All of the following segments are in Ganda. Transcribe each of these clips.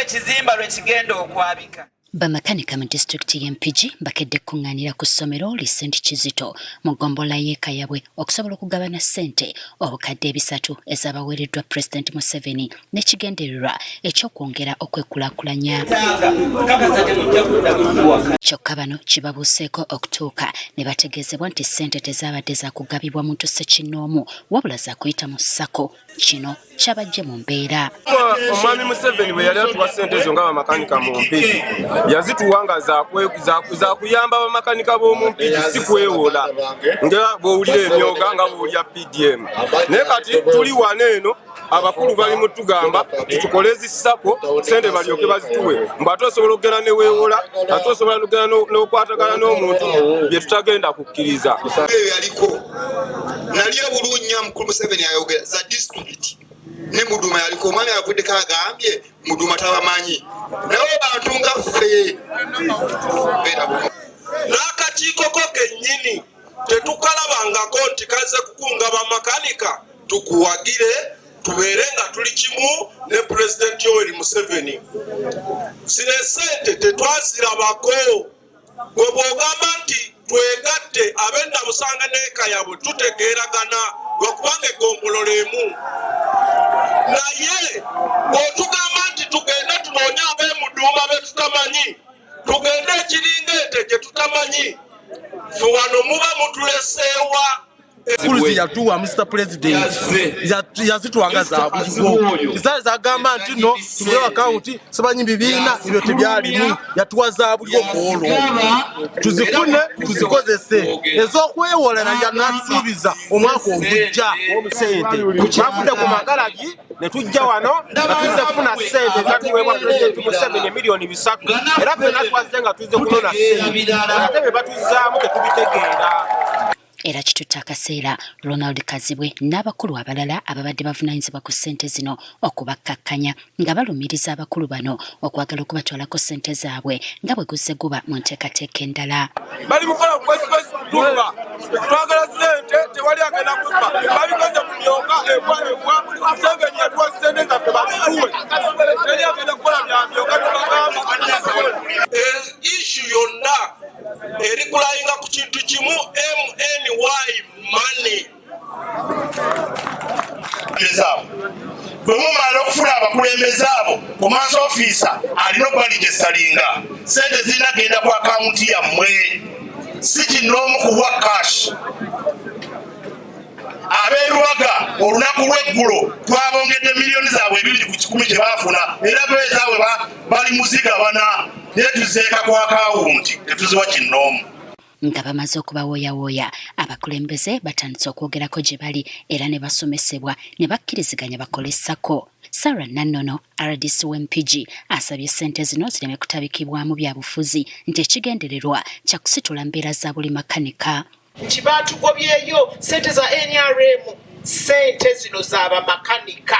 ekizimba lwe kigenda okwabika. Bamakanika mu disitulikiti y'Empigi bakedde kuŋŋaanira ku ssomero St. Kizito mu ggombolola y'e Kayabwe okusobola okugabana ssente obukadde 3 ezaabaweereddwa Pulezidenti Museveni n'ekigendererwa eky'okwongera okwekulaakulanya. Kyokka bano kibabuuseeko okutuuka ne bategeezebwa nti ssente tezaabadde za kugabibwa muntu ssekinnoomu wabula za kuyita mu ssako. Kino kyabajje mu mbeera. Omwami Museveni bwe yali atuwa ssente ezo nga bamakanika mu Mpigi yazituwa nga za kuyamba bamakanika b'omu Mpigi si kwewola nga bw'owulira emyoga nga bw'owulira PDM. Naye kati tuli wano eno abakulu bali mu tugamba tutukole zissako ssente balyoke bazituwe mbu ate osobola okugenda ne weewola ate osobola okugenda n'okwatagana n'omuntu bye tutagenda kukkiriza. Eyo yaliko nali obulunnya mukulu Museveni ayogera za disitulikiti ne Muduma yaliko omwami yavuddeko agambye Muduma tabamanyi nawe bantu nga ffe n'akakiiko ko kennyini tetukalabangako nti kaze kukunga bamakanika tukuwagire tubeere nga tuli kimu ne Pulezidenti Yoweri Museveni. Zino ssente tetwazirabako gwe bw'ogamba nti twegatte ab'enda Busanga ne Kayabwe tutegeeragana lwakubanga eggombolola emu. Naye bw'otugamba nti tugende tunoonye ab'e Muduma be tutamanyi, tugende ekiringa ente gye tutamanyi, ffe wano muba mutuleseewa. Poliisi yatuwa Mr. President yazituwanga za buliwo zagamba nti no tubule akawunti simanyi bibiina ebyo tebyalimu yatuwa za buliwo kwolwo tuzifune tuzikozese ez'okwewola naye natusuubiza omwaka ogujja ssente bafudde ku magalagi ne tujja wano natuzefuna ssente zatuweebwa Pulezidenti Museveni miliyoni 3 era ffenna twazze nga tuzze kunona ssente ate be batuzaamu tetubitegeera. Era kitutte akaseera Ronald Kazibwe n'abakulu abalala ababadde bavunaanyizibwa ku ssente zino okubakkakkanya nga balumiriza abakulu bano okwagala okubatwalako ssente zaabwe nga bwe guzze guba mu nteekateeka endala. Bali mukola kwesikwesitumba twagala ssente tewali agenda kubba babikoze mu myonga ebwa Museveni yatuwa ssente zaffe bazituwe teri agenda kukola bya myonga tubagamba. Ishu yonna eri kulayinga ku kintu kimu MNY money. Bwe mumala okufuna abakulembeze abo Commerce Officer alina okubaligesalinga ssente zirina genda ku akawunti yammwe si kinnoomu kuwa cash. Abeeruwaga olunaku lw'eggulo twabongedde miliyoni zaabwe 2 ku 10 kye baafuna era beezaabwe bali muzigabana naye tuzeeka ku akawunti tetuziwa kinnoomu. Nga bamaze okubawooyawooya abakulembeze batandise okwogerako gye bali era ne basomesebwa ne bakkiriziganya bakole ssako. Sarah Nannono RDC w'Empigi asabye ssente zino zireme kutabikibwamu byabufuzi nti ekigendererwa kya kusitula mbeera za buli makanika. Nti baatugobyeyo ssente za NRM ssente zino z'abamakanika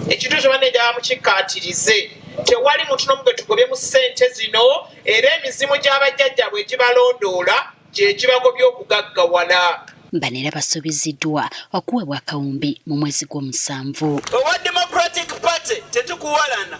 ekintu ekyo banejja mukikkaatirize tewali muntu n'omu gwe tugobye mu ssente zino era emizimu gy'abajjajja bwe gibalondoola gye gibagobye okugaggawala. Bano era basuubiziddwa okuweebwa akawumbi mu mwezi gw'omusanvu. Owa Democratic Party tetukuwalana